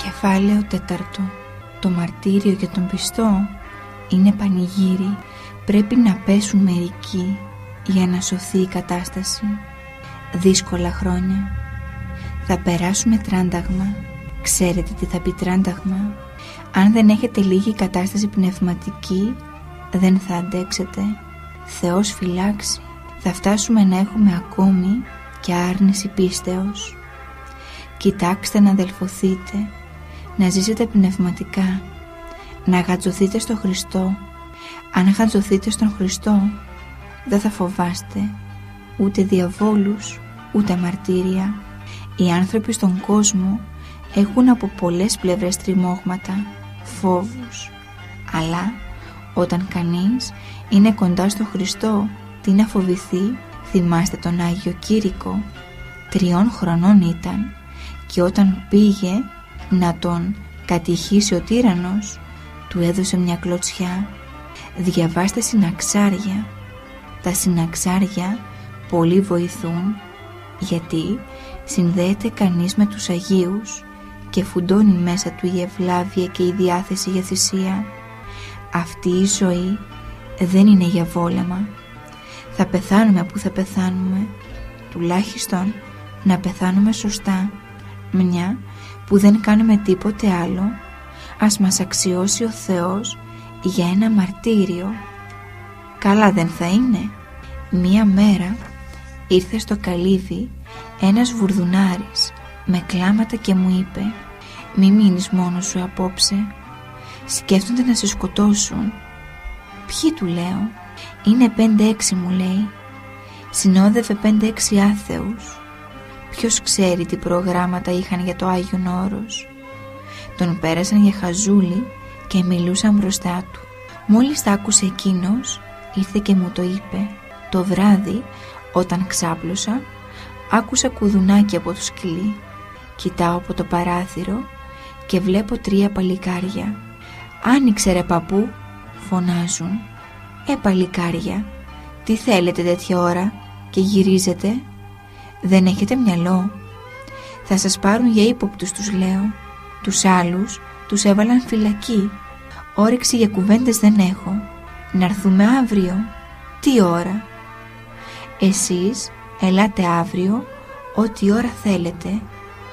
Κεφάλαιο 4. Το μαρτύριο για τον πιστό είναι πανηγύρι. Πρέπει να πέσουν μερικοί για να σωθεί η κατάσταση. Δύσκολα χρόνια. Θα περάσουμε τράνταγμα. Ξέρετε τι θα πει τράνταγμα? Αν δεν έχετε λίγη κατάσταση πνευματική, δεν θα αντέξετε. Θεός φυλάξει. Θα φτάσουμε να έχουμε ακόμη και άρνηση πίστεως. Κοιτάξτε να αδελφωθείτε, να ζήσετε πνευματικά, να γατζωθείτε στο Χριστό. Αν γατζωθείτε στον Χριστό, δεν θα φοβάστε ούτε διαβόλους, ούτε μαρτύρια. Οι άνθρωποι στον κόσμο έχουν από πολλές πλευρές τριμώγματα, φόβους. Αλλά όταν κανείς είναι κοντά στο Χριστό, τι να φοβηθεί? Θυμάστε τον Άγιο Κήρυκο, 3 χρονών ήταν, και όταν πήγε να τον κατηχήσει ο τύραννος, του έδωσε μια κλωτσιά. Διαβάστε συναξάρια. Τα συναξάρια πολύ βοηθούν, γιατί συνδέεται κανείς με τους Αγίους και φουντώνει μέσα του η ευλάβεια και η διάθεση για θυσία. Αυτή η ζωή δεν είναι για βόλεμα. Θα πεθάνουμε που θα πεθάνουμε, τουλάχιστον να πεθάνουμε σωστά, μια που δεν κάνουμε τίποτε άλλο. Ας μας αξιώσει ο Θεός για ένα μαρτύριο. Καλά δεν θα είναι? Μία μέρα ήρθε στο καλύβι ένας βουρδουνάρης με κλάματα και μου είπε: «Μη μείνεις μόνος σου απόψε, σκέφτονται να σε σκοτώσουν». «Ποιοι?» του λέω. «Είναι 5-6, μου λέει. Συνόδευε 5-6 άθεους. Ποιος ξέρει τι προγράμματα είχαν για το Άγιον Όρος». Τον πέρασαν για χαζούλι και μιλούσαν μπροστά του. Μόλις τα άκουσε εκείνος, ήρθε και μου το είπε. Το βράδυ, όταν ξάπλωσα, άκουσα κουδουνάκι από το σκυλί. Κοιτάω από το παράθυρο και βλέπω 3 παλικάρια. «Άνοιξε ρε παππού», φωνάζουν. Παλικάρια, τι θέλετε τέτοια ώρα και γυρίζετε? Δεν έχετε μυαλό? Θα σας πάρουν για ύποπτους, τους λέω. Τους άλλους τους έβαλαν φυλακή. Όρεξη για κουβέντες δεν έχω. Να έρθουμε αύριο? Τι ώρα? Εσείς ελάτε αύριο ό,τι ώρα θέλετε,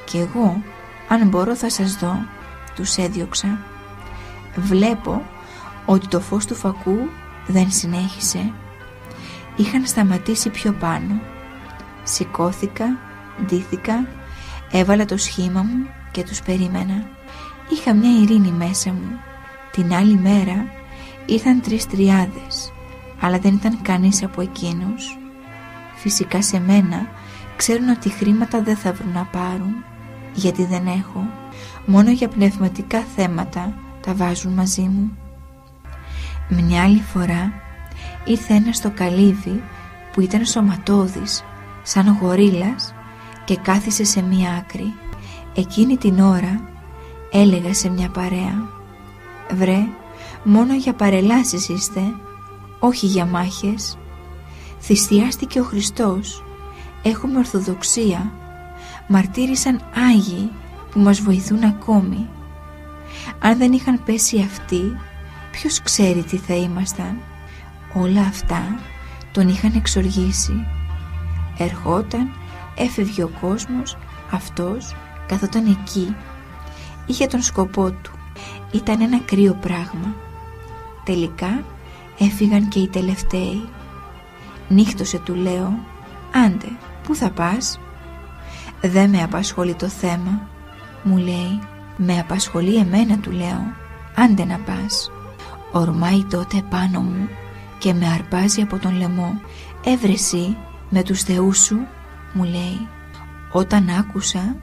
και εγώ αν μπορώ θα σας δω. Τους έδιωξα. Βλέπω ότι το φως του φακού δεν συνέχισε. Είχαν σταματήσει πιο πάνω. Σηκώθηκα, ντύθηκα, έβαλα το σχήμα μου και τους περίμενα. Είχα μια ειρήνη μέσα μου. Την άλλη μέρα ήρθαν 3 τριάδες, αλλά δεν ήταν κανείς από εκείνους. Φυσικά σε μένα ξέρουν ότι χρήματα δεν θα βρουν να πάρουν, γιατί δεν έχω. Μόνο για πνευματικά θέματα τα βάζουν μαζί μου. Μια άλλη φορά ήρθε ένας στο καλύβι που ήταν σωματώδης, σαν γορίλας, και κάθισε σε μία άκρη. Εκείνη την ώρα έλεγα σε μια παρέα: «Βρε, μόνο για παρελάσεις είστε, όχι για μάχες. Θυσιάστηκε ο Χριστός, έχουμε ορθοδοξία, μαρτύρησαν Άγιοι που μας βοηθούν ακόμη. Αν δεν είχαν πέσει αυτοί, ποιος ξέρει τι θα ήμασταν». Όλα αυτά τον είχαν εξοργήσει. Ερχόταν, έφευγε ο κόσμος, αυτός καθόταν εκεί. Είχε τον σκοπό του. Ήταν ένα κρύο πράγμα. Τελικά έφυγαν και οι τελευταίοι. «Νύχτωσε», του λέω. «Άντε, πού θα πας?» «Δεν με απασχολεί το θέμα», μου λέει. «Με απασχολεί εμένα», του λέω. «Άντε να πας». Ορμάει τότε πάνω μου και με αρπάζει από τον λαιμό. «Έβρεσι με τους θεούς σου», μου λέει. Όταν άκουσα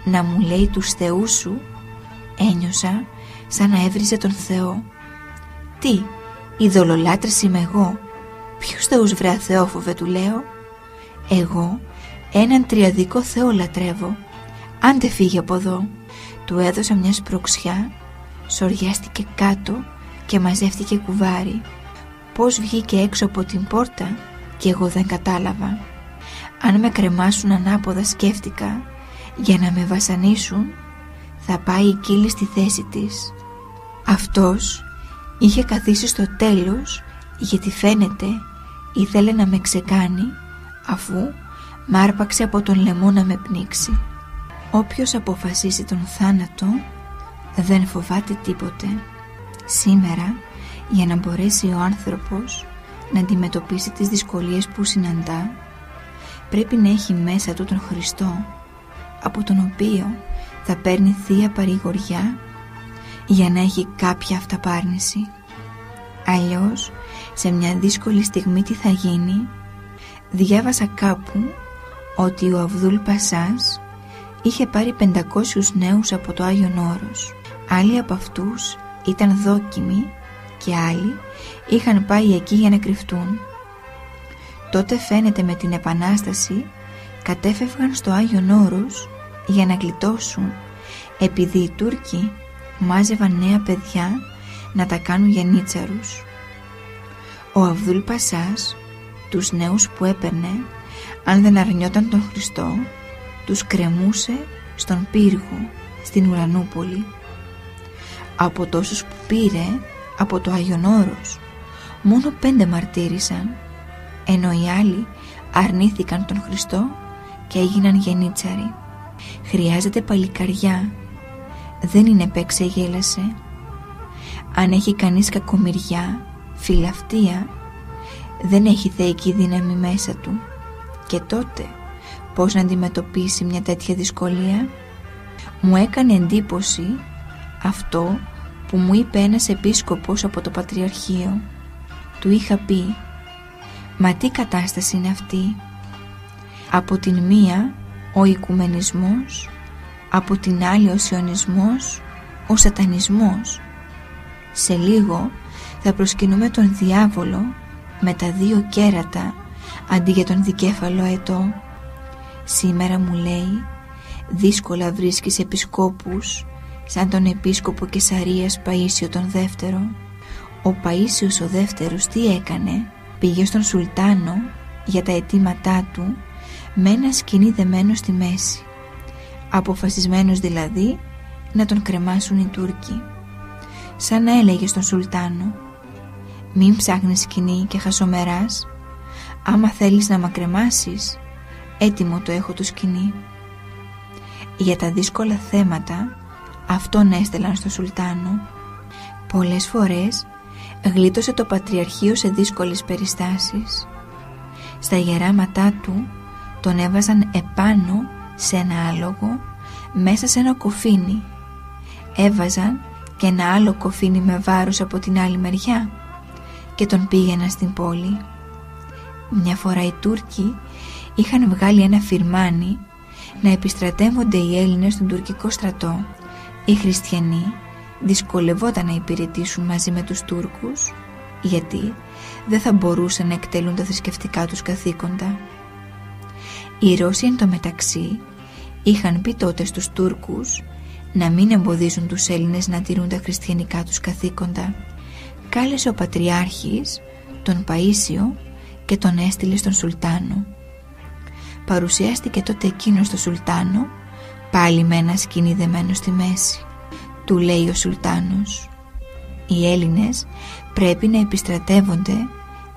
να μου λέει τους θεούς σου, ένιωσα σαν να έβριζε τον Θεό. «Τι, ειδωλολάτρης είμαι εγώ? Ποιους θεούς, βρε αθεόφοβε?» του λέω. «Εγώ έναν τριαδικό Θεό λατρεύω. Άντε φύγε από εδώ». Του έδωσα μια σπρωξιά, σοριάστηκε κάτω και μαζεύτηκε κουβάρι. Πώς βγήκε έξω από την πόρτα και εγώ δεν κατάλαβα. Αν με κρεμάσουν ανάποδα, σκέφτηκα, για να με βασανίσουν, θα πάει η Κύλη στη θέση της. Αυτός είχε καθίσει στο τέλος, γιατί φαίνεται ήθελε να με ξεκάνει, αφού μ' άρπαξε από τον λαιμό να με πνίξει. Όποιος αποφασίσει τον θάνατο δεν φοβάται τίποτε. Σήμερα, για να μπορέσει ο άνθρωπος να αντιμετωπίσει τις δυσκολίες που συναντά, πρέπει να έχει μέσα του τον Χριστό, από τον οποίο θα παίρνει θεία παρηγοριά για να έχει κάποια αυταπάρνηση. Αλλιώς, σε μια δύσκολη στιγμή τι θα γίνει? Διάβασα κάπου ότι ο Αβδούλ Πασάς είχε πάρει 500 νέους από το Άγιον Όρος. Άλλοι από αυτούς ήταν δόκιμοι και άλλοι είχαν πάει εκεί για να κρυφτούν. Τότε φαίνεται με την Επανάσταση κατέφευγαν στο Άγιον Όρος για να γλιτώσουν, επειδή οι Τούρκοι μάζευαν νέα παιδιά να τα κάνουν γενίτσαρους. Ο Αβδούλ Πασάς τους νέους που έπαιρνε, αν δεν αρνιόταν τον Χριστό, τους κρεμούσε στον πύργο στην Ουρανούπολη. Από τόσους που πήρε από το Άγιον Όρος, μόνο 5 μαρτύρησαν, ενώ οι άλλοι αρνήθηκαν τον Χριστό και έγιναν γενίτσαροι. Χρειάζεται παλικαριά, δεν είναι παίξε γέλασε. Αν έχει κανείς κακομοιριά, φιλαυτία, δεν έχει θεϊκή δύναμη μέσα του. Και τότε πώς να αντιμετωπίσει μια τέτοια δυσκολία? Μου έκανε εντύπωση αυτό που μου είπε ένας επίσκοπος από το Πατριαρχείο. Του είχα πει, μα τι κατάσταση είναι αυτή? Από την μία ο οικουμενισμός, από την άλλη ο σιωνισμός, ο σατανισμός. Σε λίγο θα προσκυνούμε τον διάβολο με τα 2 κέρατα αντί για τον δικέφαλο αετό. Σήμερα, μου λέει, δύσκολα βρίσκεις επισκόπους σαν τον επίσκοπο Κεσαρίας Παΐσιο τον δεύτερο. Ο Παΐσιος ο δεύτερος τι έκανε? Πήγε στον Σουλτάνο για τα αιτήματά του με ένα σκοινί δεμένο στη μέση, αποφασισμένος δηλαδή να τον κρεμάσουν οι Τούρκοι. Σαν να έλεγε στον Σουλτάνο, μην ψάχνεις σκοινί και χασομεράς, άμα θέλεις να μ' κρεμάσεις, έτοιμο το έχω το σκοινί. Για τα δύσκολα θέματα αυτόν έστελαν στο Σουλτάνο. Πολλές φορές γλίτωσε το Πατριαρχείο σε δύσκολες περιστάσεις. Στα γεράματά του τον έβαζαν επάνω σε ένα άλογο μέσα σε ένα κοφίνι. Έβαζαν και ένα άλλο κοφίνι με βάρος από την άλλη μεριά και τον πήγαιναν στην πόλη. Μια φορά οι Τούρκοι είχαν βγάλει ένα φιρμάνι να επιστρατεύονται οι Έλληνες στον τουρκικό στρατό. Οι χριστιανοί δυσκολευόταν να υπηρετήσουν μαζί με τους Τούρκους, γιατί δεν θα μπορούσαν να εκτελούν τα θρησκευτικά τους καθήκοντα. Οι Ρώσοι εν τω μεταξύ είχαν πει τότε στους Τούρκους να μην εμποδίζουν τους Έλληνες να τηρούν τα χριστιανικά τους καθήκοντα. Κάλεσε ο Πατριάρχης τον Παΐσιο και τον έστειλε στον Σουλτάνο. Παρουσιάστηκε τότε εκείνος στο Σουλτάνο, πάλι με ένα σκοινί δεμένο στη μέση. Του λέει ο Σουλτάνος, οι Έλληνες πρέπει να επιστρατεύονται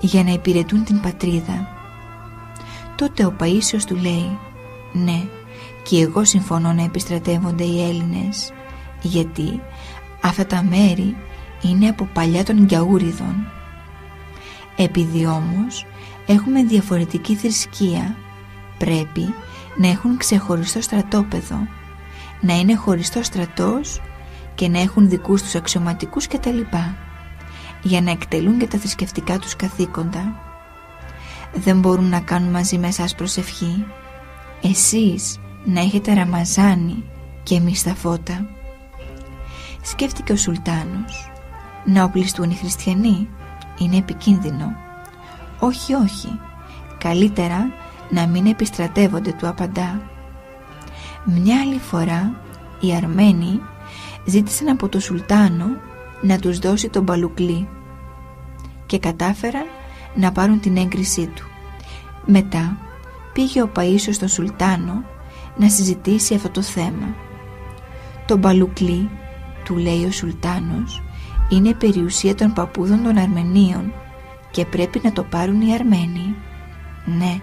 για να υπηρετούν την πατρίδα. Τότε ο Παΐσιος του λέει, ναι, και εγώ συμφωνώ να επιστρατεύονται οι Έλληνες, γιατί αυτά τα μέρη είναι από παλιά των Γιαούριδων. Επειδή όμως έχουμε διαφορετική θρησκεία, πρέπει να έχουν ξεχωριστό στρατόπεδο, να είναι χωριστό στρατός και να έχουν δικούς τους αξιωματικούς κτλ, για να εκτελούν και τα θρησκευτικά τους καθήκοντα. Δεν μπορούν να κάνουν μαζί με εσάς προσευχή, εσείς να έχετε Ραμαζάνι και εμείς τα φώτα. Σκέφτηκε ο Σουλτάνος, να οπλιστούν οι χριστιανοί είναι επικίνδυνο. Όχι, όχι, καλύτερα να μην επιστρατεύονται, του απαντά. Μια άλλη φορά οι Αρμένοι ζήτησαν από το Σουλτάνο να τους δώσει τον Μπαλουκλή και κατάφεραν να πάρουν την έγκρισή του. Μετά πήγε ο Παΐσιος στον Σουλτάνο να συζητήσει αυτό το θέμα. Το μπαλουκλί, του λέει ο Σουλτάνος, είναι περιουσία των παππούδων των Αρμενίων και πρέπει να το πάρουν οι Αρμένοι. Ναι,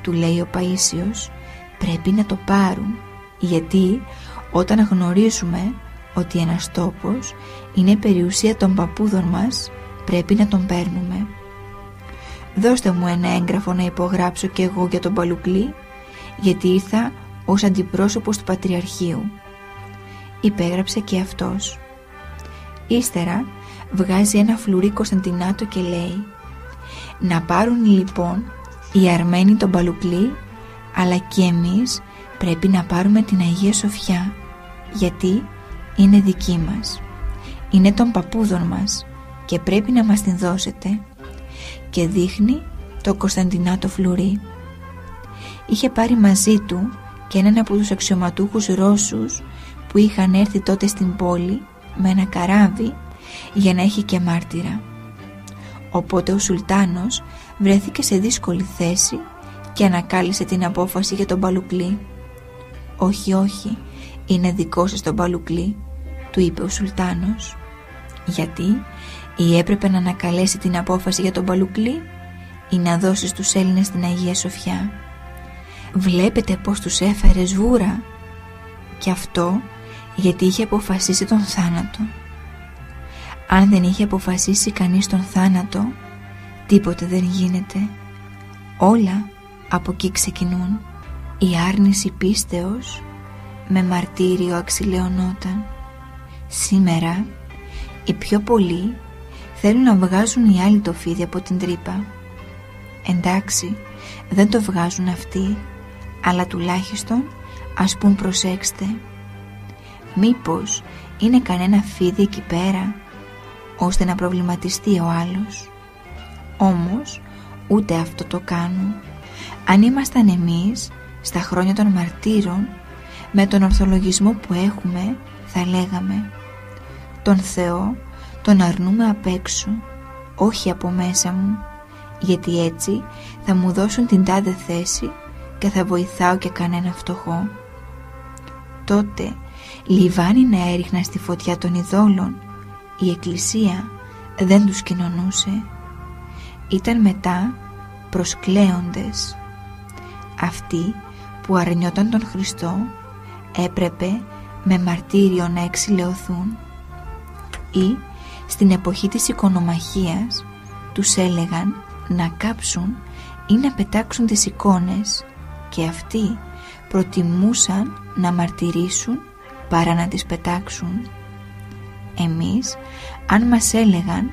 του λέει ο Παΐσιος, πρέπει να το πάρουν, γιατί όταν γνωρίζουμε ότι ένας τόπος είναι περιουσία των παππούδων μας, πρέπει να τον παίρνουμε. Δώστε μου ένα έγγραφο να υπογράψω κι εγώ για τον μπαλουκλί, γιατί ήρθα ως αντιπρόσωπος του Πατριαρχείου. Υπέγραψε και αυτός. Ύστερα βγάζει ένα φλουρί Κωνσταντινάτο και λέει: να πάρουν λοιπόν οι Αρμένοι τον μπαλουκλί, αλλά και εμείς πρέπει να πάρουμε την Αγία Σοφιά, γιατί είναι δική μας, είναι των παππούδων μας και πρέπει να μας την δώσετε. Και δείχνει το Κωνσταντινάτο φλουρί. Είχε πάρει μαζί του και έναν από τους αξιωματούχους Ρώσους που είχαν έρθει τότε στην πόλη με ένα καράβι για να έχει και μάρτυρα. Οπότε ο Σουλτάνος βρέθηκε σε δύσκολη θέση και ανακάλυψε την απόφαση για τον μπαλουκλί. «Όχι, όχι, είναι δικό σας τον μπαλουκλί», του είπε ο Σουλτάνος. Γιατί ή έπρεπε να ανακαλέσει την απόφαση για τον μπαλουκλί ή να δώσει στους Έλληνες την Αγία Σοφιά. Βλέπετε πως τους έφερε σβούρα. Και αυτό γιατί είχε αποφασίσει τον θάνατο. Αν δεν είχε αποφασίσει κανείς τον θάνατο, τίποτε δεν γίνεται. Όλα από εκεί ξεκινούν. Η άρνηση πίστεως με μαρτύριο αξιλεωνόταν. Σήμερα οι πιο πολλοί θέλουν να βγάζουν οι άλλοι το φίδι από την τρύπα. Εντάξει, δεν το βγάζουν αυτοί, αλλά τουλάχιστον ας πουν προσέξτε. Μήπως είναι κανένα φίδι εκεί πέρα, ώστε να προβληματιστεί ο άλλος. Όμως ούτε αυτό το κάνουν. Αν ήμασταν εμείς στα χρόνια των μαρτύρων, με τον ορθολογισμό που έχουμε, θα λέγαμε: τον Θεό τον αρνούμε απ' έξω, όχι από μέσα μου, γιατί έτσι θα μου δώσουν την τάδε θέση και θα βοηθάω και κανένα φτωχό. Τότε λιβάνι να έριχνα στη φωτιά των ειδόλων, η Εκκλησία δεν τους κοινωνούσε. Ήταν μετά προσκλέοντες. Αυτοί που αρνιόταν τον Χριστό έπρεπε με μαρτύριο να εξηλαιωθούν. Ή στην εποχή της οικονομαχίας τους έλεγαν να κάψουν ή να πετάξουν τις εικόνες, και αυτοί προτιμούσαν να μαρτυρήσουν παρά να τις πετάξουν. Εμείς αν μας έλεγαν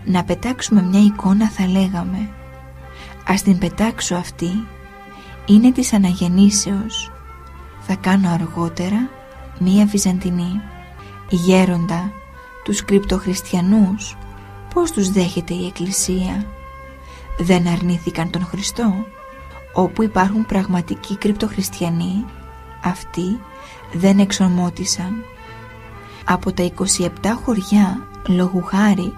να πετάξουμε μια εικόνα, θα λέγαμε: ας την πετάξω αυτή, είναι της αναγεννήσεως, θα κάνω αργότερα μια Βυζαντινή. Γέροντα, τους κρυπτοχριστιανούς πώς τους δέχεται η Εκκλησία? Δεν αρνήθηκαν τον Χριστό? Όπου υπάρχουν πραγματικοί κρυπτοχριστιανοί, αυτοί δεν εξομότησαν. Από τα 27 χωριά λόγου χάρη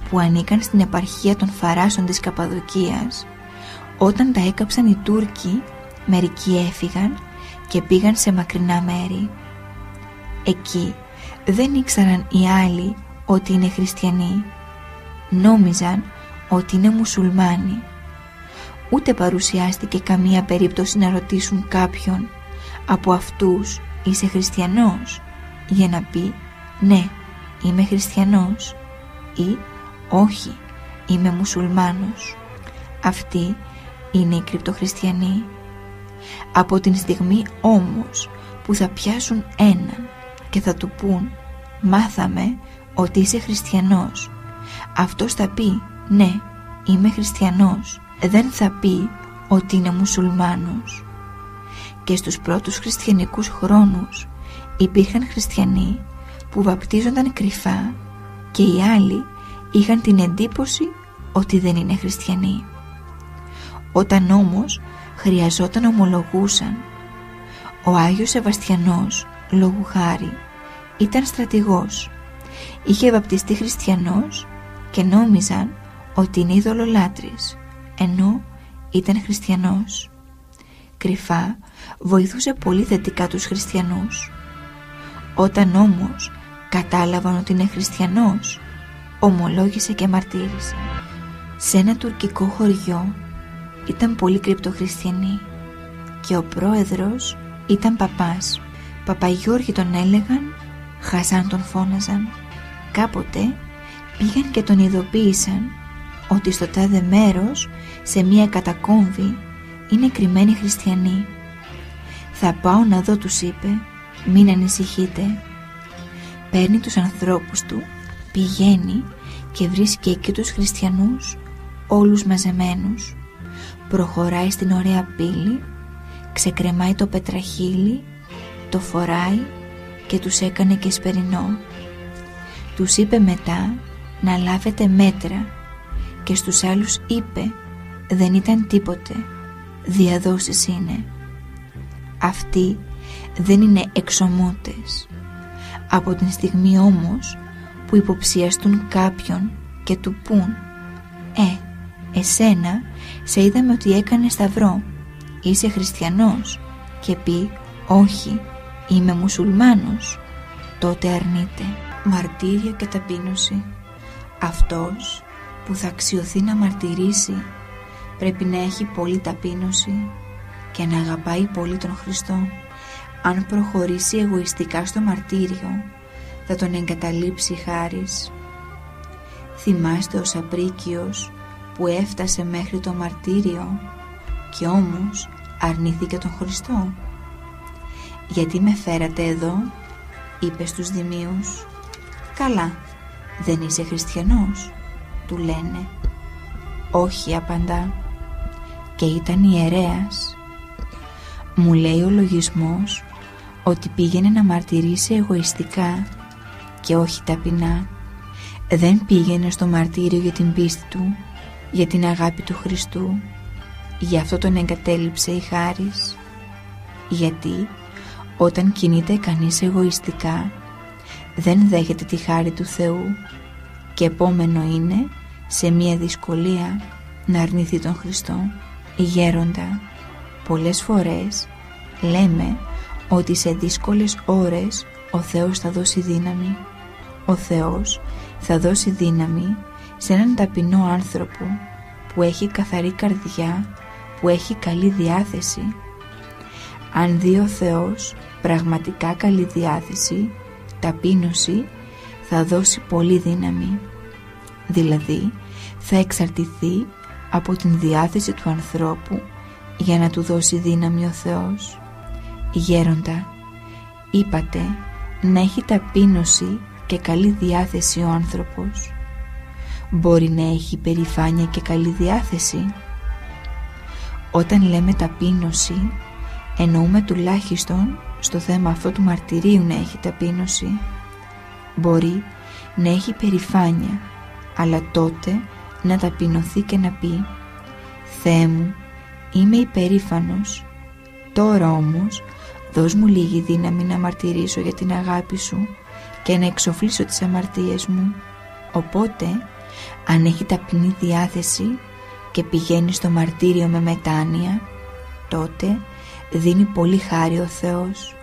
που ανήκαν στην επαρχία των Φαράσων της Καπαδοκίας, όταν τα έκαψαν οι Τούρκοι, μερικοί έφυγαν και πήγαν σε μακρινά μέρη. Εκεί δεν ήξεραν οι άλλοι ότι είναι χριστιανοί, νόμιζαν ότι είναι μουσουλμάνοι. Ούτε παρουσιάστηκε καμία περίπτωση να ρωτήσουν κάποιον από αυτούς: είσαι χριστιανός? Για να πει ναι, είμαι χριστιανός, ή όχι, είμαι μουσουλμάνος. Αυτοί είναι οι κρυπτοχριστιανοί. Από την στιγμή όμως που θα πιάσουν έναν και θα του πούν: μάθαμε ότι είσαι χριστιανός, αυτός θα πει ναι, είμαι χριστιανός, δεν θα πει ότι είναι μουσουλμάνος. Και στους πρώτους χριστιανικούς χρόνους υπήρχαν χριστιανοί που βαπτίζονταν κρυφά και οι άλλοι είχαν την εντύπωση ότι δεν είναι χριστιανοί. Όταν όμως χρειαζόταν, ομολογούσαν. Ο Άγιος Σεβαστιανός, λόγου χάρη, ήταν στρατηγός, είχε βαπτιστεί χριστιανός και νόμιζαν ότι είναι ειδωλολάτρης, ενώ ήταν χριστιανός. Κρυφά βοηθούσε πολύ θετικά τους χριστιανούς. Όταν όμως κατάλαβαν ότι είναι χριστιανός, ομολόγησε και μαρτύρησε. Σε ένα τουρκικό χωριό ήταν πολύ κρυπτοχριστιανοί και ο πρόεδρος ήταν παπάς. Παπαγιώργη τον έλεγαν, Χασάν τον φώναζαν. Κάποτε πήγαν και τον ειδοποίησαν ότι στο τάδε μέρος, σε μία κατακόμβη, είναι κρυμμένοι χριστιανοί. «Θα πάω να δω», τους είπε, «μην ανησυχείτε». Παίρνει τους ανθρώπους του, πηγαίνει και βρίσκει εκεί τους χριστιανούς όλους μαζεμένους. Προχωράει στην ωραία πύλη, ξεκρεμάει το πετραχύλι, το φοράει και τους έκανε και σπερινό. Τους είπε μετά να λάβετε μέτρα και στους άλλους είπε, δεν ήταν τίποτε, διαδόσεις είναι. Αυτοί δεν είναι εξομότες. Από την στιγμή όμως που υποψιαστούν κάποιον και του πουν, εσένα σε είδαμε ότι έκανε σταυρό, είσαι χριστιανός, και πει, όχι, είμαι μουσουλμάνος, τότε αρνείται. Μαρτύριο και ταπείνωση. Αυτός που θα αξιωθεί να μαρτυρήσει πρέπει να έχει πολύ ταπείνωση και να αγαπάει πολύ τον Χριστό. Αν προχωρήσει εγωιστικά στο μαρτύριο, θα τον εγκαταλείψει η χάρις. Θυμάστε ο Σαπρίκιος που έφτασε μέχρι το μαρτύριο και όμως αρνήθηκε τον Χριστό. «Γιατί με φέρατε εδώ?» είπε στους δημίους. «Καλά, δεν είσαι χριστιανός?» του λένε. «Όχι», απαντά, και ήταν ιερέας. Μου λέει ο λογισμός ότι πήγαινε να μαρτυρήσει εγωιστικά και όχι ταπεινά. Δεν πήγαινε στο μαρτύριο για την πίστη του, για την αγάπη του Χριστού. Γι' αυτό τον εγκατέλειψε η χάρις. Γιατί όταν κινείται κανείς εγωιστικά, δεν δέχεται τη χάρη του Θεού και επόμενο είναι σε μία δυσκολία να αρνηθεί τον Χριστό. Γέροντα, πολλές φορές λέμε ότι σε δύσκολες ώρες ο Θεός θα δώσει δύναμη. Ο Θεός θα δώσει δύναμη σε έναν ταπεινό άνθρωπο που έχει καθαρή καρδιά, που έχει καλή διάθεση. Αν δει ο Θεός πραγματικά καλή διάθεση, ταπείνωση, θα δώσει πολύ δύναμη. Δηλαδή θα εξαρτηθεί από την διάθεση του ανθρώπου για να του δώσει δύναμη ο Θεός. Γέροντα, είπατε να έχει ταπείνωση και καλή διάθεση ο άνθρωπος. Μπορεί να έχει περηφάνεια και καλή διάθεση? Όταν λέμε ταπείνωση, εννοούμε τουλάχιστον στο θέμα αυτό του μαρτυρίου να έχει ταπείνωση. Μπορεί να έχει περηφάνεια, αλλά τότε να ταπεινωθεί και να πει, «Θεέ μου, είμαι υπερήφανος, τώρα όμως δώσ' μου λίγη δύναμη να μαρτυρήσω για την αγάπη σου και να εξοφλήσω τις αμαρτίες μου». Οπότε, αν έχει ταπεινή διάθεση και πηγαίνει στο μαρτύριο με μετάνοια, τότε δίνει πολύ χάρη ο Θεός.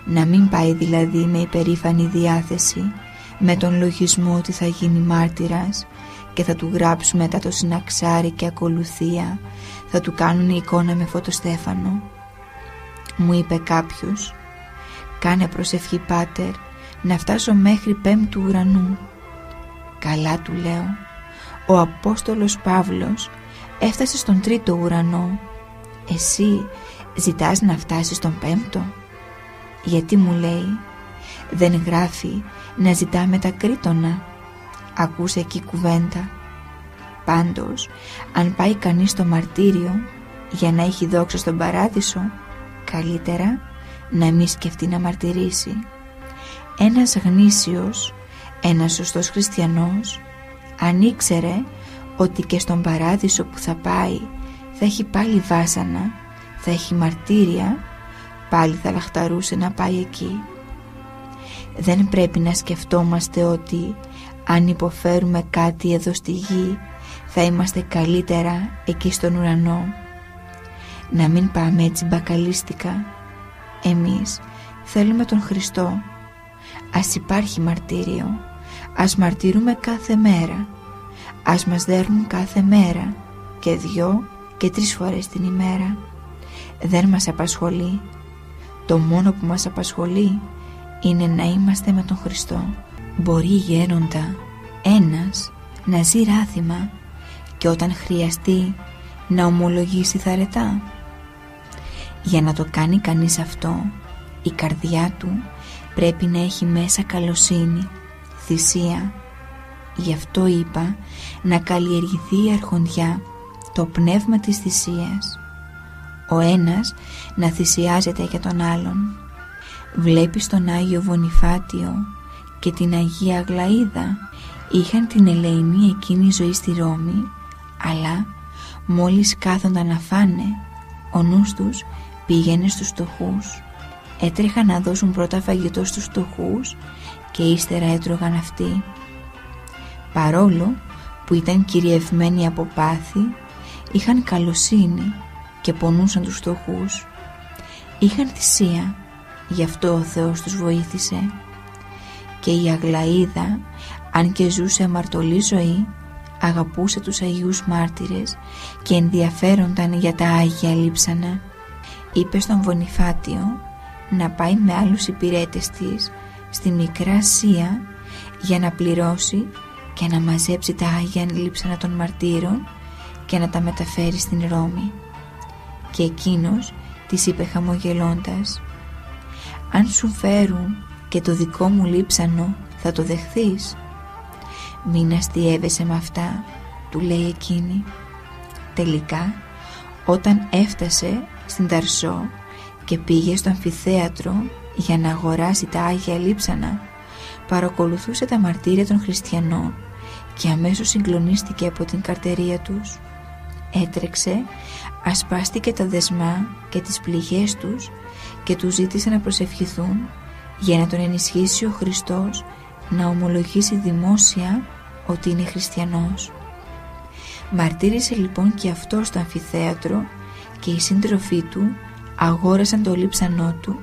Να μην πάει δηλαδή με υπερήφανη διάθεση, με τον λογισμό ότι θα γίνει μάρτυρας και θα του γράψουν μετά το συναξάρι και ακολουθία θα του κάνουν εικόνα με φωτοστέφανο. Μου είπε κάποιος, «Κάνε προσευχή, Πάτερ, να φτάσω μέχρι πέμπτου ουρανού». «Καλά», του λέω, «ο Απόστολος Παύλος έφτασε στον τρίτο ουρανό. Εσύ ζητάς να φτάσεις στον πέμπτο?» «Γιατί», μου λέει, «δεν γράφει να ζητάμε τα κρίτωνα?» Ακούσε εκεί κουβέντα. Πάντως, αν πάει κανείς στο μαρτύριο για να έχει δόξα στον παράδεισο, καλύτερα να μη σκεφτεί να μαρτυρήσει. Ένας γνήσιος, ένας σωστός χριστιανός, αν ήξερε ότι και στον παράδεισο που θα πάει θα έχει πάλι βάσανα, θα έχει μαρτύρια, πάλι θα λαχταρούσε να πάει εκεί. Δεν πρέπει να σκεφτόμαστε ότι αν υποφέρουμε κάτι εδώ στη γη θα είμαστε καλύτερα εκεί στον ουρανό. Να μην πάμε έτσι μπακαλίστικα. Εμείς θέλουμε τον Χριστό. Ας υπάρχει μαρτύριο, ας μαρτύρουμε κάθε μέρα, ας μας δέρνουν κάθε μέρα και 2 και 3 φορές την ημέρα. Δεν μας απασχολεί. Το μόνο που μας απασχολεί είναι να είμαστε με τον Χριστό. Μπορεί γέροντα ένας να ζει ράθιμα και όταν χρειαστεί να ομολογήσει θαρετά. Για να το κάνει κανείς αυτό, η καρδιά του πρέπει να έχει μέσα καλοσύνη, θυσία. Γι' αυτό είπα να καλλιεργηθεί η αρχοντιά, το πνεύμα της θυσίας. Ο ένας να θυσιάζεται για τον άλλον. Βλέπεις τον Άγιο Βονιφάτιο και την Αγία Αγλαΐδα. Είχαν την ελεηνή εκείνη ζωή στη Ρώμη, αλλά μόλις κάθονταν να φάνε, ο νους τους πήγαινε στους φτωχούς. Έτρεχαν να δώσουν πρώτα φαγητό στους φτωχούς και ύστερα έτρωγαν αυτοί. Παρόλο που ήταν κυριευμένοι από πάθη, είχαν καλοσύνη και πονούσαν τους φτωχούς. Είχαν θυσία, γι' αυτό ο Θεός τους βοήθησε. Και η Αγλαΐδα, αν και ζούσε αμαρτωλή ζωή, αγαπούσε τους Αγίους Μάρτυρες και ενδιαφέρονταν για τα Άγια Λείψανα. Είπε στον Βονιφάτιο να πάει με άλλους υπηρέτες της στη Μικρά Ασία για να πληρώσει και να μαζέψει τα Άγια Λείψανα των Μαρτύρων και να τα μεταφέρει στην Ρώμη. Και εκείνος της είπε χαμογελώντας: «Αν σου φέρουν και το δικό μου λείψανο, θα το δεχθείς?» «Μην αστιεύεσαι με αυτά», του λέει εκείνη. Τελικά, όταν έφτασε στην Ταρσό και πήγε στο αμφιθέατρο για να αγοράσει τα Άγια Λείψανα, παρακολουθούσε τα μαρτύρια των χριστιανών και αμέσως συγκλονίστηκε από την καρτερία τους. Έτρεξε, ασπάστηκε τα δεσμά και τις πληγές τους και τους ζήτησε να προσευχηθούν για να τον ενισχύσει ο Χριστός να ομολογήσει δημόσια ότι είναι χριστιανός. Μαρτύρησε λοιπόν και αυτό στο αμφιθέατρο και οι σύντροφοί του αγόρασαν το λείψανό του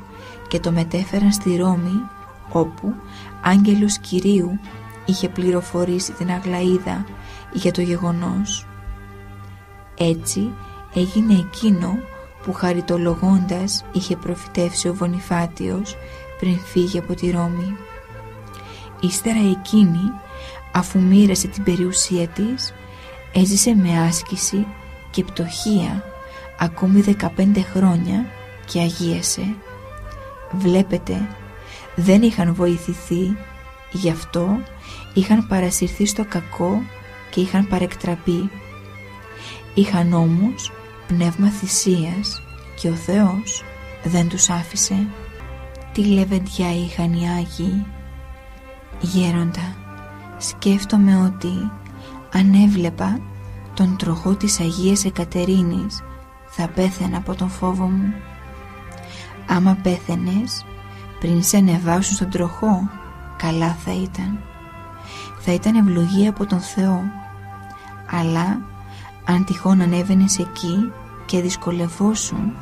και το μετέφεραν στη Ρώμη, όπου άγγελος Κυρίου είχε πληροφορήσει την Αγλαΐδα για το γεγονός. Έτσι έγινε εκείνο που χαριτολογώντας είχε προφητεύσει ο Βονιφάτιος πριν φύγει από τη Ρώμη. Ύστερα εκείνη, αφού μοίρασε την περιουσία της, έζησε με άσκηση και πτωχία ακόμη 15 χρόνια και αγίασε. Βλέπετε, δεν είχαν βοηθηθεί, γι' αυτό είχαν παρασυρθεί στο κακό και είχαν παρεκτραπεί. Είχαν όμως πνεύμα θυσίας και ο Θεός δεν τους άφησε. Τι λεβεντιά είχαν οι Άγιοι! Γέροντα, σκέφτομαι ότι αν έβλεπα τον τροχό της Αγίας Εκατερίνης θα πέθαινα από τον φόβο μου. Άμα πέθαινες πριν σε ανεβάσουν στον τροχό, καλά θα ήταν. Θα ήταν ευλογία από τον Θεό. Αλλά αν τυχόν ανέβαινες εκεί και δυσκολευόσουν,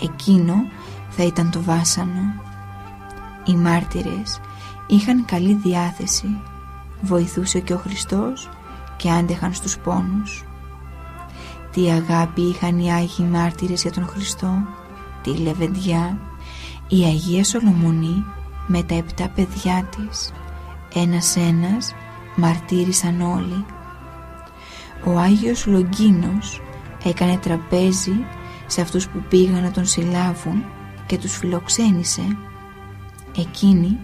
εκείνο θα ήταν το βάσανο. Οι μάρτυρες είχαν καλή διάθεση, βοηθούσε και ο Χριστός και άντεχαν στους πόνους. Τι αγάπη είχαν οι Άγιοι Μάρτυρες για τον Χριστό, τι λεβεντιά! Η Αγία Σολομονή με τα 7 παιδιά της, ένας-ένας μαρτύρησαν όλοι. Ο Άγιος Λογκίνος έκανε τραπέζι σε αυτούς που πήγαν να τον συλλάβουν και τους φιλοξένησε. Εκείνοι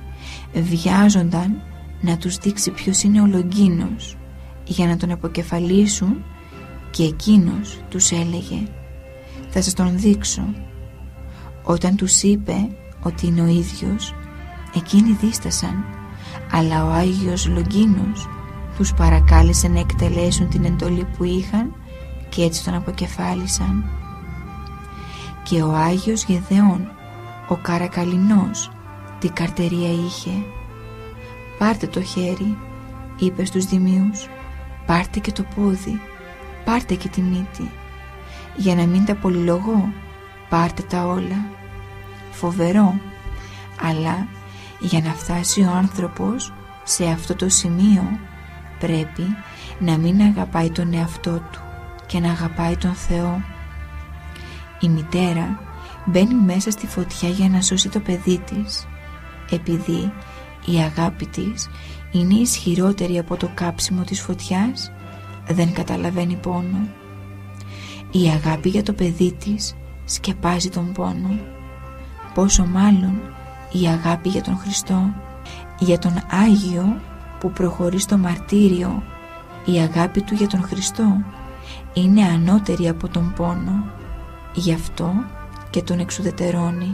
βιάζονταν να τους δείξει ποιος είναι ο Λογκίνος για να τον αποκεφαλίσουν και εκείνος τους έλεγε: «Θα σας τον δείξω». Όταν τους είπε ότι είναι ο ίδιος, εκείνοι δίστασαν, αλλά ο Άγιος Λογκίνος τους παρακάλεσε να εκτελέσουν την εντολή που είχαν και έτσι τον αποκεφάλισαν. Και ο Άγιος Γεδεών, ο Καρακαλινός, τι καρτερία είχε! «Πάρτε το χέρι», είπε στους δημίους, «πάρτε και το πόδι, πάρτε και τη μύτη. Για να μην τα πολυλογώ, πάρτε τα όλα». Φοβερό, αλλά Για να φτάσει ο άνθρωπος σε αυτό το σημείο πρέπει να μην αγαπάει τον εαυτό του και να αγαπάει τον Θεό. Η μητέρα μπαίνει μέσα στη φωτιά για να σώσει το παιδί της, επειδή η αγάπη της είναι ισχυρότερη από το κάψιμο της φωτιάς. Δεν καταλαβαίνει πόνο. Η αγάπη για το παιδί της σκεπάζει τον πόνο. Πόσο μάλλον η αγάπη για τον Χριστό, για τον Άγιο που προχωρεί στο μαρτύριο. Η αγάπη του για τον Χριστό είναι ανώτερη από τον πόνο, γι' αυτό και τον εξουδετερώνει.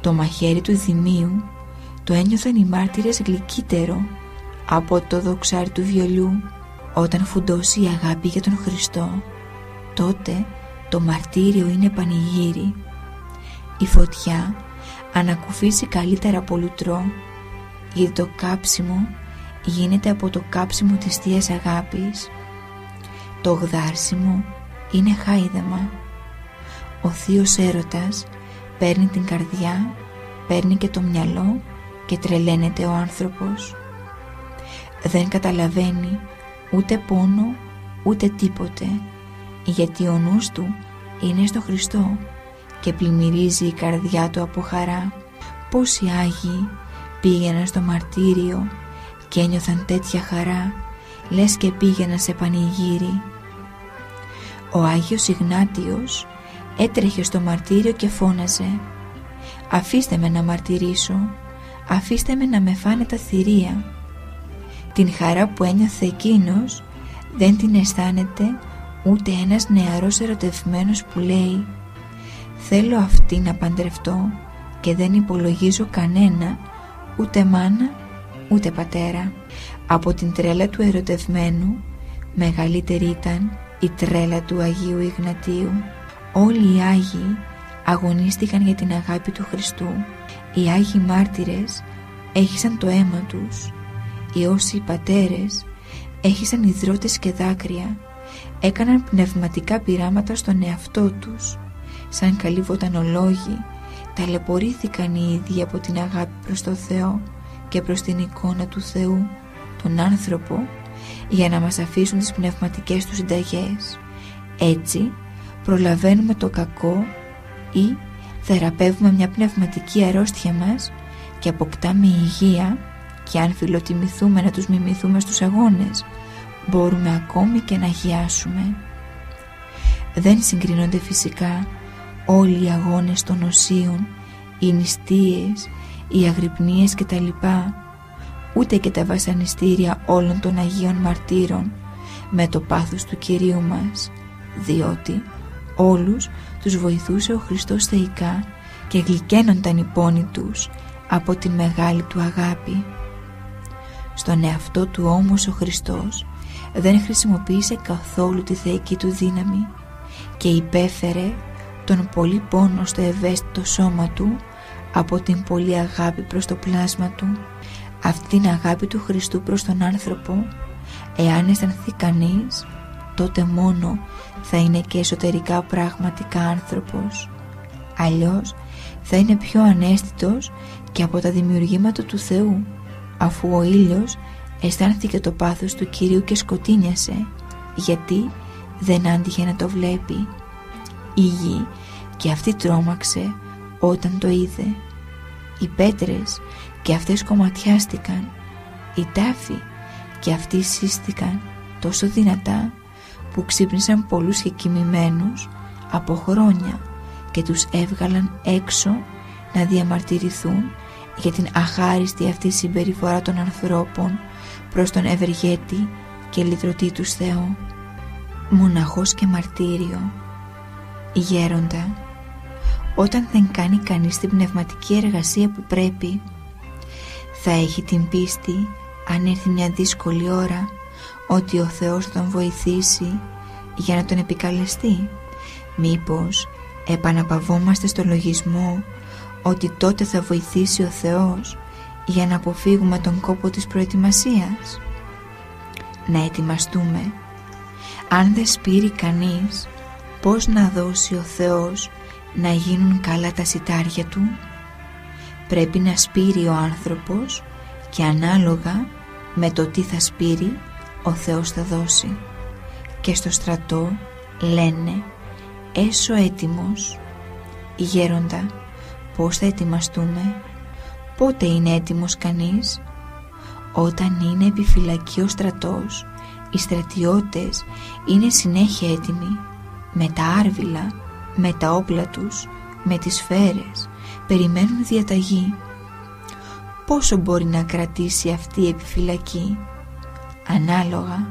Το μαχαίρι του Δημίου το ένιωθαν οι μάρτυρες γλυκύτερο από το δοξάρι του βιολιού. Όταν φουντώσει η αγάπη για τον Χριστό, τότε το μαρτύριο είναι πανηγύρι. Η φωτιά ανακουφίζει καλύτερα από λουτρό, γιατί το κάψιμο γίνεται από το κάψιμο της Θείας Αγάπης. Το γδάρσιμο είναι χάιδεμα. Ο θείος έρωτας παίρνει την καρδιά, παίρνει και το μυαλό και τρελαίνεται ο άνθρωπος. Δεν καταλαβαίνει ούτε πόνο ούτε τίποτε, γιατί ο νους του είναι στο Χριστό και πλημμυρίζει η καρδιά του από χαρά. Πόσοι Άγιοι πήγαιναν στο μαρτύριο και ένιωθαν τέτοια χαρά, λες και πήγαιναν σε πανηγύρι. Ο Άγιος Ιγνάτιος έτρεχε στο μαρτύριο και φώναζε: «Αφήστε με να μαρτυρήσω, αφήστε με να με φάνε τα θηρία». Την χαρά που ένιωθε εκείνος δεν την αισθάνεται ούτε ένας νεαρός ερωτευμένος που λέει: «Θέλω αυτή να παντρευτώ και δεν υπολογίζω κανένα, ούτε μάνα ούτε πατέρα». Από την τρέλα του ερωτευμένου μεγαλύτερη ήταν η τρέλα του Αγίου Ιγνατίου. Όλοι οι Άγιοι αγωνίστηκαν για την αγάπη του Χριστού. Οι Άγιοι μάρτυρες έχισαν το αίμα τους. Οι όσοι πατέρες έχισαν υδρότες και δάκρυα. Έκαναν πνευματικά πειράματα στον εαυτό τους. Σαν καλοί βοτανολόγοι ταλαιπωρήθηκαν οι ίδιοι από την αγάπη προς το Θεό και προς την εικόνα του Θεού, τον άνθρωπο, για να μας αφήσουν τις πνευματικές τους συνταγές. Έτσι προλαβαίνουμε το κακό ή θεραπεύουμε μια πνευματική αρρώστια μας και αποκτάμε υγεία, και αν φιλοτιμηθούμε να τους μιμηθούμε στους αγώνες, μπορούμε ακόμη και να αγιάσουμε. Δεν συγκρίνονται φυσικά όλοι οι αγώνες των οσίων, οι νηστείες, οι αγρυπνίες κτλ, ούτε και τα βασανιστήρια όλων των Αγίων Μαρτύρων με το πάθος του Κυρίου μας, διότι όλους τους βοηθούσε ο Χριστός θεϊκά και γλυκαίνονταν οι πόνοι τους από τη μεγάλη του αγάπη. Στον εαυτό του όμως ο Χριστός δεν χρησιμοποίησε καθόλου τη θεϊκή του δύναμη και υπέφερε τον πολύ πόνο στο ευαίσθητο σώμα του από την πολύ αγάπη προς το πλάσμα του. Αυτή την αγάπη του Χριστού προς τον άνθρωπο, εάν αισθανθεί κανείς, τότε μόνο θα είναι και εσωτερικά πραγματικά άνθρωπος. Αλλιώς θα είναι πιο αναίσθητος και από τα δημιουργήματα του Θεού, αφού ο ήλιος αισθάνθηκε το πάθος του Κυρίου και σκοτίνιασε, γιατί δεν άντυχε να το βλέπει. Η γη και αυτή τρόμαξε όταν το είδε. Οι πέτρες και αυτές κομματιάστηκαν. Οι τάφοι και αυτοί σύστηκαν τόσο δυνατά που ξύπνησαν πολλούς και κοιμημένους από χρόνια και τους έβγαλαν έξω να διαμαρτυρηθούν για την αχάριστη αυτή συμπεριφορά των ανθρώπων προς τον ευεργέτη και λυτρωτή τους Θεό. Μοναχός και μαρτύριο. Γέροντα, όταν δεν κάνει κανείς την πνευματική εργασία που πρέπει, θα έχει την πίστη αν έρθει μια δύσκολη ώρα ότι ο Θεός θα τον βοηθήσει για να τον επικαλεστεί? Μήπως επαναπαυόμαστε στο λογισμό ότι τότε θα βοηθήσει ο Θεός για να αποφύγουμε τον κόπο της προετοιμασίας? Να ετοιμαστούμε. Αν δεν σπείρει κανείς, πώς να δώσει ο Θεός να γίνουν καλά τα σιτάρια του? πρέπει να σπείρει ο άνθρωπος και ανάλογα με το τι θα σπείρει ο Θεός θα δώσει. Και στο στρατό λένε «Έσω έτοιμος». Γέροντα, πώς θα ετοιμαστούμε? Πότε είναι έτοιμος κανείς? Όταν είναι επιφυλακή ο στρατός, οι στρατιώτες είναι συνέχεια έτοιμοι, με τα άρβιλα, με τα όπλα τους, με τις σφαίρες, περιμένουν διαταγή. Πόσο μπορεί να κρατήσει αυτή η επιφυλακή? Ανάλογα,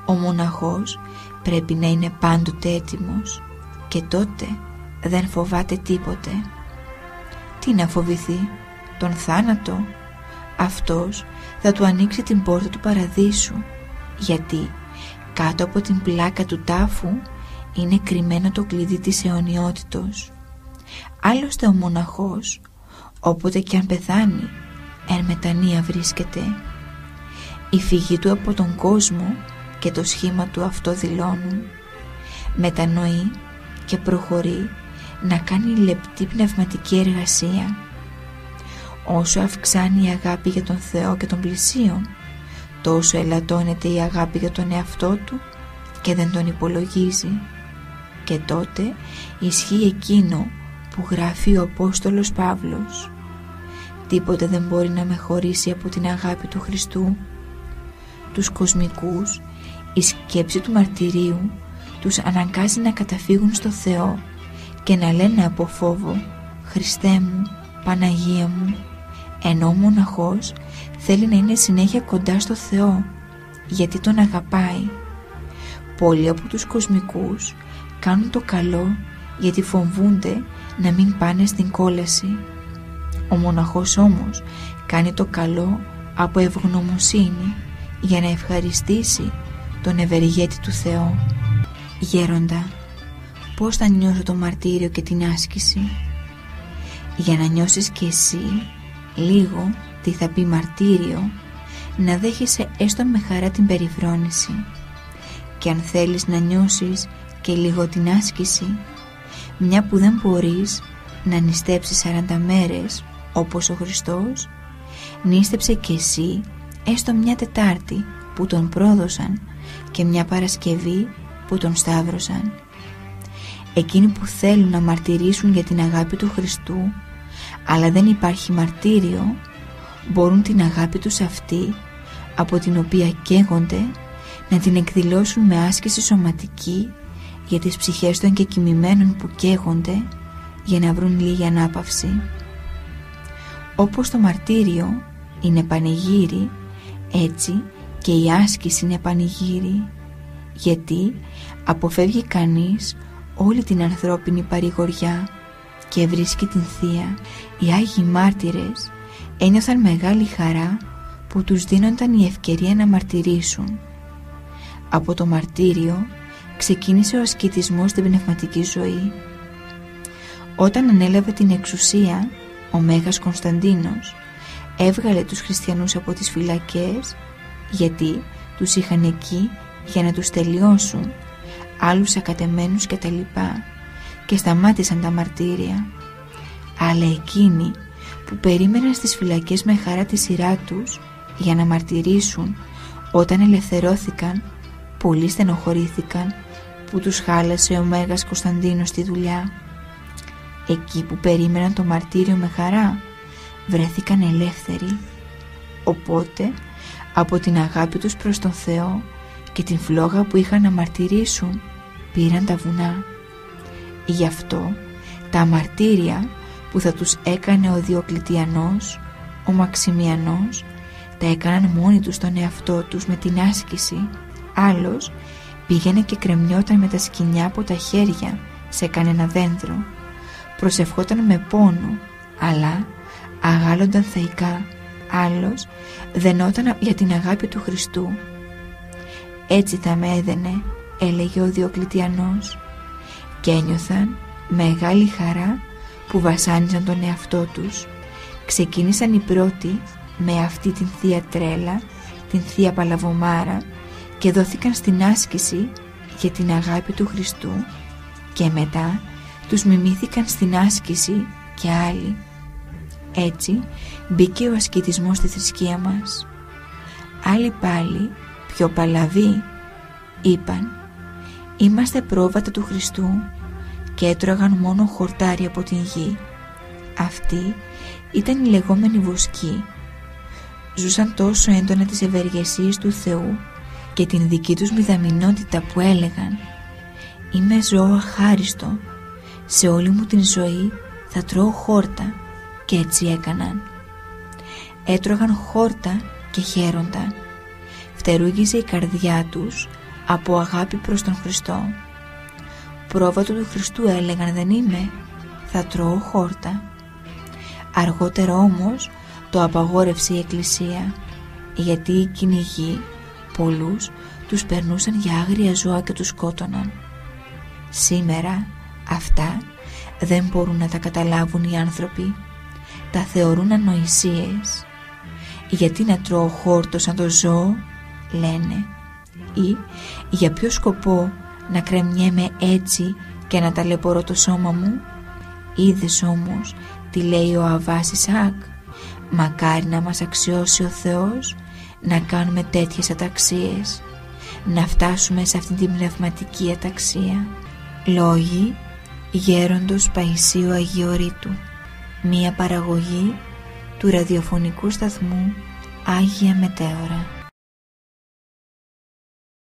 ο μοναχός πρέπει να είναι πάντοτε έτοιμος και τότε δεν φοβάται τίποτε. Τι να φοβηθεί? Τον θάνατο? Αυτός θα του ανοίξει την πόρτα του παραδείσου, γιατί κάτω από την πλάκα του τάφου είναι κρυμμένο το κλειδί της αιωνιότητος. Άλλωστε ο μοναχός, όποτε και αν πεθάνει, εν μετανία βρίσκεται. Η φυγή του από τον κόσμο και το σχήμα του αυτό δηλώνουν. Μετανοεί και προχωρεί να κάνει λεπτή πνευματική εργασία. Όσο αυξάνει η αγάπη για τον Θεό και τον πλησίον, τόσο ελαττώνεται η αγάπη για τον εαυτό του και δεν τον υπολογίζει. Και τότε ισχύει εκείνο που γράφει ο Απόστολος Παύλος: «Τίποτε δεν μπορεί να με χωρίσει από την αγάπη του Χριστού». Τους κοσμικούς η σκέψη του μαρτυρίου τους αναγκάζει να καταφύγουν στο Θεό και να λένε από φόβο «Χριστέ μου, Παναγία μου», ενώ ο μοναχός θέλει να είναι συνέχεια κοντά στο Θεό γιατί τον αγαπάει. Πολλοί από τους κοσμικούς κάνουν το καλό γιατί φοβούνται να μην πάνε στην κόλαση. Ο μοναχός όμως κάνει το καλό από ευγνωμοσύνη για να ευχαριστήσει τον ευεργέτη του Θεό. Γέροντα, πώς θα νιώσω το μαρτύριο και την άσκηση? Για να νιώσεις κι εσύ λίγο τι θα πει μαρτύριο, να δέχεσαι έστω με χαρά την περιφρόνηση. Και αν θέλεις να νιώσεις και λίγο την άσκηση, μια που δεν μπορείς να νηστέψεις 40 μέρες όπως ο Χριστός, νήστεψε κι εσύ έστω μια Τετάρτη που τον πρόδωσαν και μια Παρασκευή που τον σταύρωσαν. Εκείνοι που θέλουν να μαρτυρήσουν για την αγάπη του Χριστού, αλλά δεν υπάρχει μαρτύριο, μπορούν την αγάπη τους αυτή, από την οποία καίγονται, να την εκδηλώσουν με άσκηση σωματική για τις ψυχές των κεκοιμημένων που καίγονται, για να βρουν λίγη ανάπαυση. Όπως το μαρτύριο είναι πανηγύρι, έτσι και η άσκηση είναι πανηγύρι, γιατί αποφεύγει κανείς όλη την ανθρώπινη παρηγοριά και βρίσκει την Θεία. Οι Άγιοι Μάρτυρες ένιωθαν μεγάλη χαρά που τους δίνονταν η ευκαιρία να μαρτυρήσουν. Από το μαρτύριο ξεκίνησε ο ασκητισμός στην πνευματική ζωή. Όταν ανέλαβε την εξουσία, ο Μέγας Κωνσταντίνος έβγαλε τους χριστιανούς από τις φυλακές, γιατί τους είχαν εκεί για να τους τελειώσουν, άλλους ακατεμένους κτλ, και σταμάτησαν τα μαρτύρια. Αλλά εκείνοι που περίμεναν στις φυλακές με χαρά τη σειρά τους για να μαρτυρήσουν, όταν ελευθερώθηκαν, πολλοί στενοχωρήθηκαν που τους χάλασε ο Μέγας Κωνσταντίνος τη δουλειά. Εκεί που περίμεναν το μαρτύριο με χαρά, βρέθηκαν ελεύθεροι. Οπότε από την αγάπη τους προς τον Θεό και την φλόγα που είχαν να μαρτυρήσουν, πήραν τα βουνά. Γι' αυτό τα μαρτύρια που θα τους έκανε ο Διοκλητιανός, ο Μαξιμιανός, τα έκαναν μόνοι τους τον εαυτό τους με την άσκηση. Άλλος πήγαινε και κρεμιόταν με τα σκοινιά από τα χέρια σε κανένα δέντρο, προσευχόταν με πόνο, αλλά αγάλλονταν θεϊκά. Άλλος δενόταν για την αγάπη του Χριστού. «Έτσι θα με έδαινε», έλεγε ο Διοκλητιανός, και ένιωθαν μεγάλη χαρά που βασάνιζαν τον εαυτό τους. Ξεκίνησαν οι πρώτοι με αυτή την Θεία Τρέλα, την Θεία Παλαβομάρα, και δόθηκαν στην άσκηση για την αγάπη του Χριστού, και μετά τους μιμήθηκαν στην άσκηση και άλλοι. Έτσι μπήκε ο ασκητισμός στη θρησκεία μας. Άλλοι πάλι, πιο παλαβοί, είπαν «Είμαστε πρόβατα του Χριστού» και έτρωγαν μόνο χορτάρι από την γη. Αυτοί ήταν οι λεγόμενοι βοσκοί. Ζούσαν τόσο έντονα τις ευεργεσίες του Θεού και την δική τους μηδαμινότητα που έλεγαν «Είμαι ζώο αχάριστο, σε όλη μου την ζωή θα τρώω χόρτα», και έτσι έκαναν. Έτρωγαν χόρτα και χαίρονταν. Φτερούγιζε η καρδιά τους από αγάπη προς τον Χριστό. Πρόβατο του Χριστού έλεγαν δεν είμαι, θα τρώω χόρτα. Αργότερα όμως το απαγόρευσε η Εκκλησία, γιατί οι κυνηγοί πολλούς τους περνούσαν για άγρια ζώα και τους σκότωναν. Σήμερα αυτά δεν μπορούν να τα καταλάβουν οι άνθρωποι, τα θεωρούν ανοησίες. Γιατί να τρώω χόρτο σαν το ζώο, λένε, ή για ποιο σκοπό να κρεμιέμαι έτσι και να ταλαιπωρώ το σώμα μου. Είδες όμως τι λέει ο Αββάς Ισαάκ, μακάρι να μας αξιώσει ο Θεός να κάνουμε τέτοιες αταξίες, να φτάσουμε σε αυτήν την πνευματική αταξία. Λόγοι γέροντος Παϊσίου Αγιορείτου. Μία παραγωγή του ραδιοφωνικού σταθμού Άγια Μετέωρα.